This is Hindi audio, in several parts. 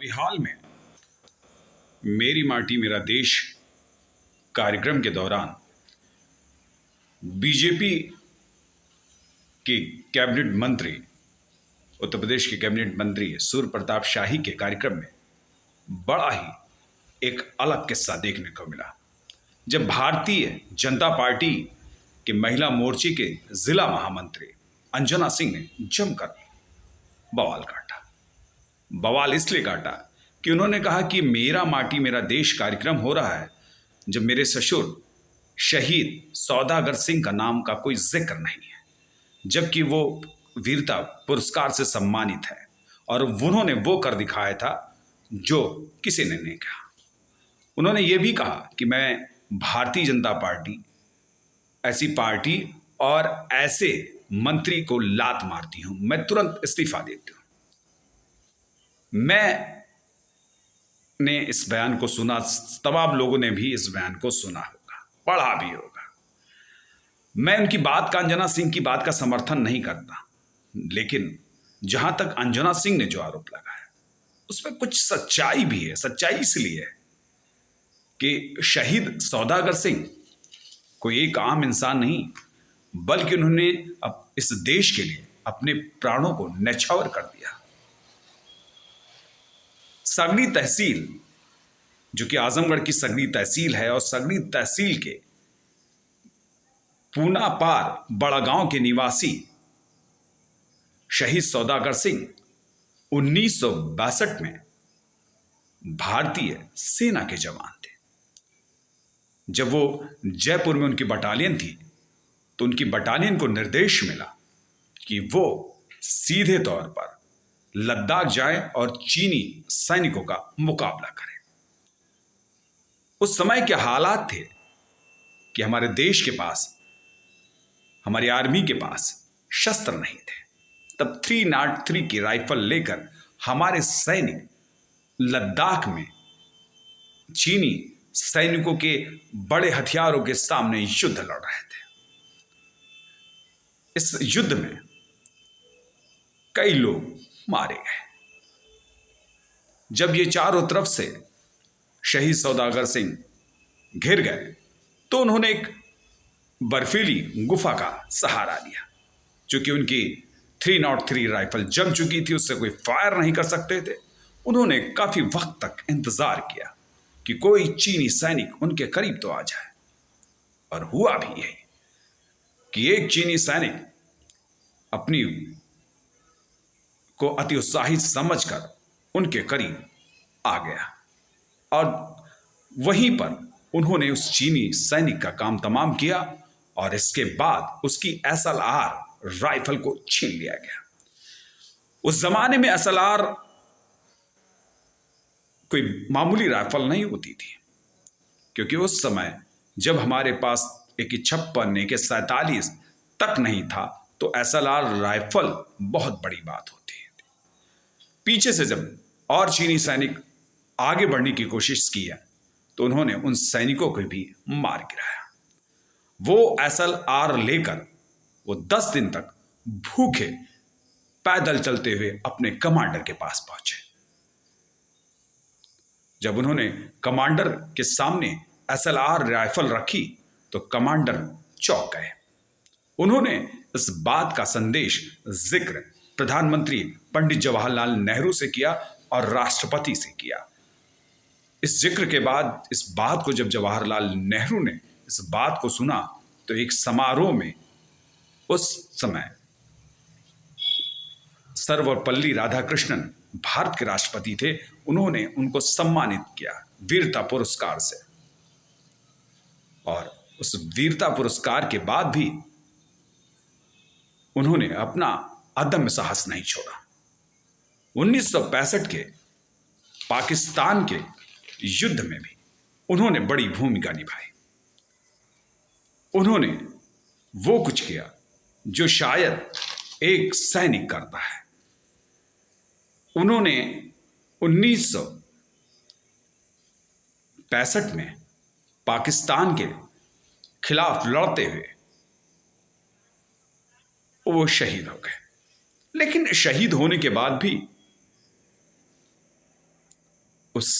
अभी हाल में मेरी माटी मेरा देश कार्यक्रम के दौरान बीजेपी के कैबिनेट मंत्री, उत्तर प्रदेश के कैबिनेट मंत्री सूर्य प्रताप शाही के कार्यक्रम में बड़ा ही एक अलग किस्सा देखने को मिला। जब भारतीय जनता पार्टी के महिला मोर्चे के जिला महामंत्री अंजना सिंह ने जमकर बवाल काटा। बवाल इसलिए काटा कि उन्होंने कहा कि मेरा माटी मेरा देश कार्यक्रम हो रहा है जब मेरे ससुर शहीद सौदागर सिंह का नाम का कोई जिक्र नहीं है, जबकि वो वीरता पुरस्कार से सम्मानित है और उन्होंने वो कर दिखाया था जो किसी ने नहीं कहा। उन्होंने ये भी कहा कि मैं भारतीय जनता पार्टी ऐसी पार्टी और ऐसे मंत्री को लात मारती हूं, मैं तुरंत इस्तीफा देती हूं। मैंने इस बयान को सुना, तमाम लोगों ने भी इस बयान को सुना होगा, पढ़ा भी होगा। मैं उनकी बात का, अंजना सिंह की बात का समर्थन नहीं करता, लेकिन जहां तक अंजना सिंह ने जो आरोप लगाया उसमें कुछ सच्चाई भी है। सच्चाई इसलिए है कि शहीद सौदागर सिंह कोई एक आम इंसान नहीं, बल्कि उन्होंने अब इस देश के लिए अपने प्राणों को न्यौछावर कर दिया। सगली तहसील, जो कि आजमगढ़ की सगली तहसील है, और सगली तहसील के पूना पार बड़ागांव के निवासी शहीद सौदागर सिंह 1962 में भारतीय सेना के जवान थे। जब वो जयपुर में उनकी बटालियन थी तो उनकी बटालियन को निर्देश मिला कि वो सीधे तौर पर लद्दाख जाएं और चीनी सैनिकों का मुकाबला करें। उस समय के हालात थे कि हमारे देश के पास, हमारी आर्मी के पास शस्त्र नहीं थे। तब 303 की राइफल लेकर हमारे सैनिक लद्दाख में चीनी सैनिकों के बड़े हथियारों के सामने युद्ध लड़ रहे थे। इस युद्ध में कई लोग मारे गए। जब ये चारों तरफ से शहीद सौदागर सिंह घिर गए तो उन्होंने एक बर्फीली गुफा का सहारा लिया। चूंकि उनकी 303 राइफल जम चुकी थी, उससे कोई फायर नहीं कर सकते थे। उन्होंने काफी वक्त तक इंतजार किया कि कोई चीनी सैनिक उनके करीब तो आ जाए, और हुआ भी यही कि एक चीनी सैनिक अपनी को अति उत्साहित समझकर उनके करीब आ गया, और वहीं पर उन्होंने उस चीनी सैनिक का काम तमाम किया, और इसके बाद उसकी SLR राइफल को छीन लिया गया। उस जमाने में SLR कोई मामूली राइफल नहीं होती थी, क्योंकि उस समय जब हमारे पास AK-56 AK-47 तक नहीं था तो SLR राइफल बहुत बड़ी बात होती है। पीछे से जब और चीनी सैनिक आगे बढ़ने की कोशिश की है तो उन्होंने उन सैनिकों को भी मार गिराया। वो SLR लेकर वो 10 दिन तक भूखे पैदल चलते हुए अपने कमांडर के पास पहुंचे। जब उन्होंने कमांडर के सामने SLR राइफल रखी तो कमांडर चौंक गए। उन्होंने इस बात का संदेश जिक्र प्रधानमंत्री पंडित जवाहरलाल नेहरू से किया और राष्ट्रपति से किया। इस जिक्र के बाद, इस बात को जब जवाहरलाल नेहरू ने इस बात को सुना तो एक समारोह में उस समय सर्वपल्ली राधाकृष्णन भारत के राष्ट्रपति थे, उन्होंने उनको सम्मानित किया वीरता पुरस्कार से। और उस वीरता पुरस्कार के बाद भी उन्होंने अपना अदम्य साहस नहीं छोड़ा। 1965 के पाकिस्तान के युद्ध में भी उन्होंने बड़ी भूमिका निभाई। उन्होंने वो कुछ किया जो शायद एक सैनिक करता है। उन्होंने 1965 में पाकिस्तान के खिलाफ लड़ते हुए वो शहीद हो गए। लेकिन शहीद होने के बाद भी उस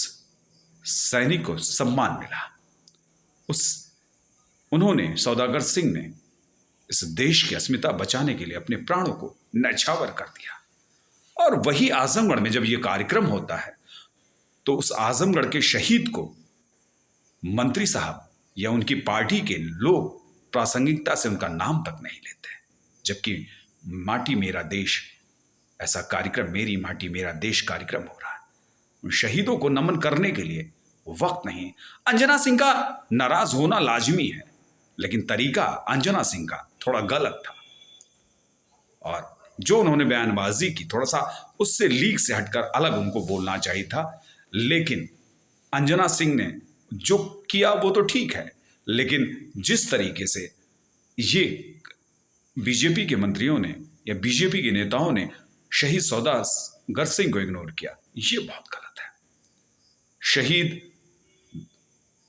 सैनिक को सम्मान मिला। उन्होंने, सौदागर सिंह ने इस देश की अस्मिता बचाने के लिए अपने प्राणों को न्यौछावर कर दिया। और वही आजमगढ़ में जब यह कार्यक्रम होता है तो उस आजमगढ़ के शहीद को मंत्री साहब या उनकी पार्टी के लोग प्रासंगिकता से उनका नाम तक नहीं लेते, जबकि माटी मेरा देश ऐसा कार्यक्रम, मेरी माटी मेरा देश कार्यक्रम हो रहा है। उन शहीदों को नमन करने के लिए वक्त नहीं। अंजना सिंह का नाराज होना लाजमी है, लेकिन तरीका अंजना सिंह का थोड़ा गलत था और जो उन्होंने बयानबाजी की थोड़ा सा उससे लीक से हटकर अलग उनको बोलना चाहिए था। लेकिन अंजना सिंह ने जो किया वो तो ठीक है, लेकिन जिस तरीके से ये बीजेपी के मंत्रियों ने या बीजेपी के नेताओं ने शहीद सौदागर सिंह को इग्नोर किया, ये बहुत गलत है। शहीद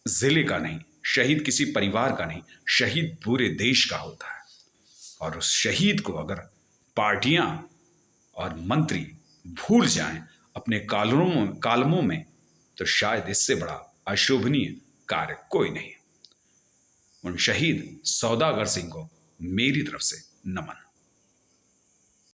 जिले का नहीं, शहीद किसी परिवार का नहीं, शहीद पूरे देश का होता है। और उस शहीद को अगर पार्टियां और मंत्री भूल जाएं अपने कालमों में, तो शायद इससे बड़ा अशोभनीय कार्य कोई नहीं। उन शहीद सौदागर सिंह को मेरी तरफ से नमन।